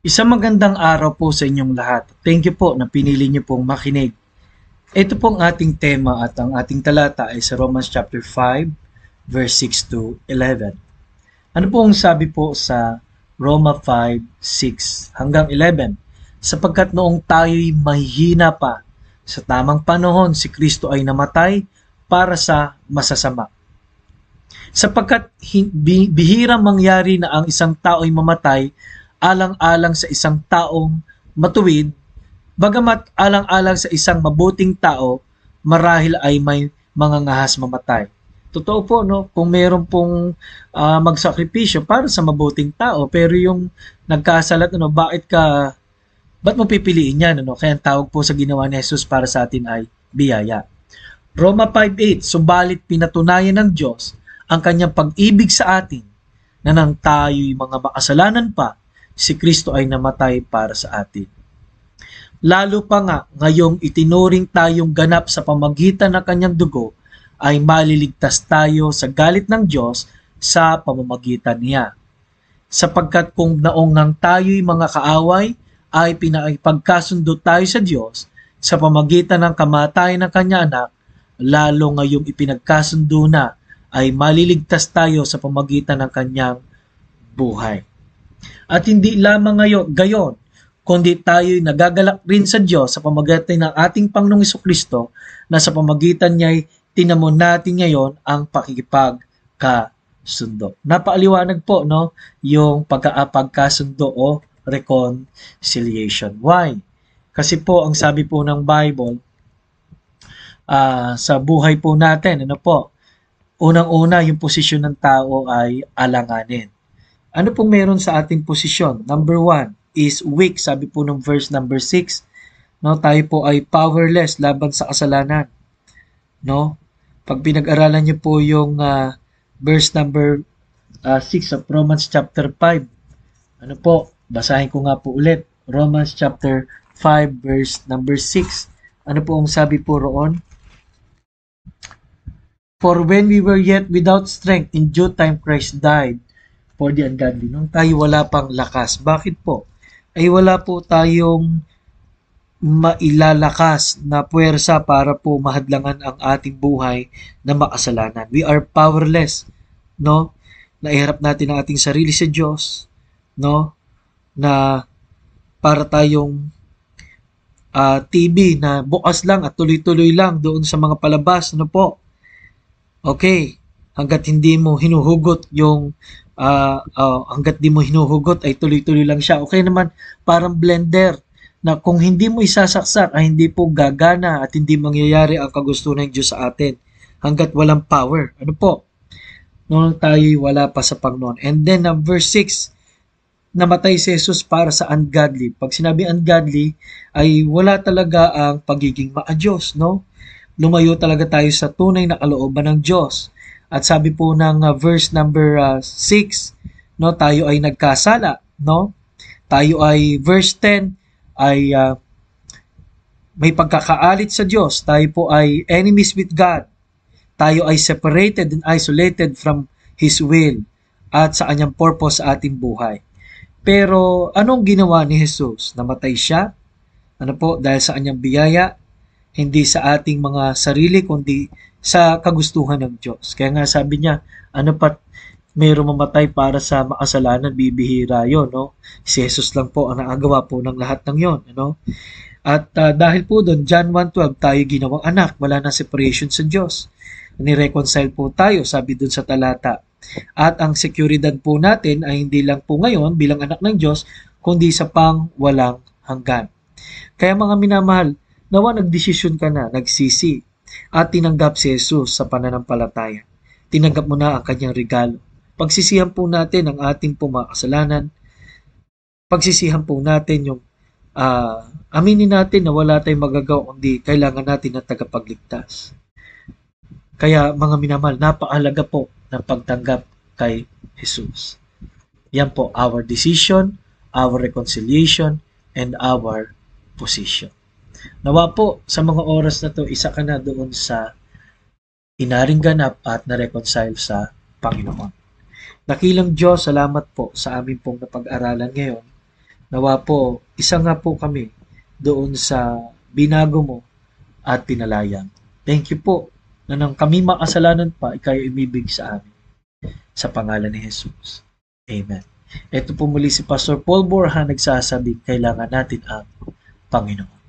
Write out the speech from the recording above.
Isang magandang araw po sa inyong lahat. Thank you po na pinili niyo pong makinig. Ito pong ating tema at ang ating talata ay sa Romans chapter 5, verse 6 to 11. Ano pong sabi po sa Roma 5, 6 hanggang 11? Sapagkat noong tayo'y mahihina pa, sa tamang panahon si Kristo ay namatay para sa masasama. Sapagkat bihirang mangyari na ang isang tao'y mamatay alang-alang sa isang taong matuwid, bagamat alang-alang sa isang mabuting tao, marahil ay may mga ngahas mamatay. Totoo po, no? Kung meron pong magsakripisyo para sa mabuting tao, pero yung nagkasalat, ano, ba't mo pipiliin yan? Ano? Kaya ang tawag po sa ginawa ni Jesus para sa atin ay biyaya. Roma 5:8, subalit pinatunayan ng Diyos ang kanyang pag-ibig sa atin na nang tayo'y mga makasalanan pa, si Kristo ay namatay para sa atin. Lalo pa nga ngayong itinuring tayong ganap sa pamagitan ng kanyang dugo, ay maliligtas tayo sa galit ng Diyos sa pamamagitan niya. Sapagkat kung naong nang tayo'y mga kaaway, ay pinaipagkasundo tayo sa Diyos sa pamagitan ng kamatayan ng kanya anak, lalo ngayong ipinagkasundo na ay maliligtas tayo sa pamagitan ng kanyang buhay. At hindi lamang gayon, kundi tayo'y nagagalak rin sa Diyos sa pamamagitan ng ating Panginoong Hesukristo, na sa pamagitan niya'y tinamon natin ngayon ang pakikipagkasundo. Napaaliwanag po, no, yung pagkakasundo o reconciliation. Why? Kasi po, ang sabi po ng Bible, sa buhay po natin, ano po, unang-una, yung posisyon ng tao ay alanganin. Ano pong meron sa ating posisyon? Number 1 is weak, sabi po ng verse number 6. No, tayo po ay powerless laban sa kasalanan. No? Pag pinag-aralan niyo po yung verse number 6 of Romans chapter 5. Ano po? Basahin ko nga po ulit. Romans chapter 5 verse number 6. Ano po ang sabi po roon? For when we were yet without strength, in due time Christ died for the ungodly. Nung tayo wala pang lakas. Bakit po? Ay wala po tayong mailalakas na puwersa para po mahadlangan ang ating buhay na makasalanan. We are powerless, no? Naiharap natin ang ating sarili sa Diyos, no? Na para tayong TV na bukas lang at tuloy-tuloy lang doon sa mga palabas, ano po? Okay, hanggat hindi mo hinuhugot yung hanggat di mo hinuhugot ay tuloy-tuloy lang siya. Okay naman, parang blender na kung hindi mo isasaksak ay hindi po gagana at hindi mangyayari ang kagustuhan ng Diyos sa atin hanggat walang power. Ano po? Noong tayo'y wala pa sa Panginoon. And then, verse 6, namatay si Jesus para sa ungodly. Pag sinabi ungodly, ay wala talaga ang pagiging ma-Diyos, no? Lumayo talaga tayo sa tunay na kalooban ng Diyos. At sabi po ng verse number 6, no, tayo ay nagkasala, no? Tayo ay verse 10 ay may pagkakaalit sa Diyos. Tayo po ay enemies with God. Tayo ay separated and isolated from His will at sa kanyang purpose sa ating buhay. Pero anong ginawa ni Jesus? Namatay siya. Ano po? Dahil sa kanyang biyaya, hindi sa ating mga sarili, kundi sa kagustuhan ng Diyos. Kaya nga sabi niya, ano pat mayroong mamatay para sa makasalanan, bibihira yon, no? Si Jesus lang po ang nakagawa po ng lahat ng yon, ano? At dahil po doon, John 1:12, tayo ginawang anak, wala na separation sa Diyos. Ni-reconcile po tayo, sabi doon sa talata. At ang seguridad po natin ay hindi lang po ngayon bilang anak ng Diyos, kundi sa pang walang hanggan. Kaya mga minamahal, nawa nagdesisyon ka na, nagsisi, at tinanggap si Jesus sa pananampalataya. Tinanggap mo na ang kanyang regalo. Pagsisihan po natin ang ating pumakasalanan. Pagsisihan po natin yung aminin natin na wala tayong magagawa kundi kailangan natin ng tagapagligtas. Kaya mga minamahal, napakahalaga po ng pagtanggap kay Jesus. Yan po, our decision, our reconciliation, and our position. Nawa po sa mga oras na to, isa ka na doon sa inaring ganap at na-reconcile sa Panginoon. Dakilang Diyos, salamat po sa amin pong napag-aralan ngayon Nawa po, isa nga po kami doon sa binago mo at pinalaya mo. Thank you po na nang kami makasalanan pa, ikay umibig sa amin. Sa pangalan ni Jesus. Amen. Ito po muli si Pastor Paul Borja nagsasabi, kailangan natin ang Panginoon.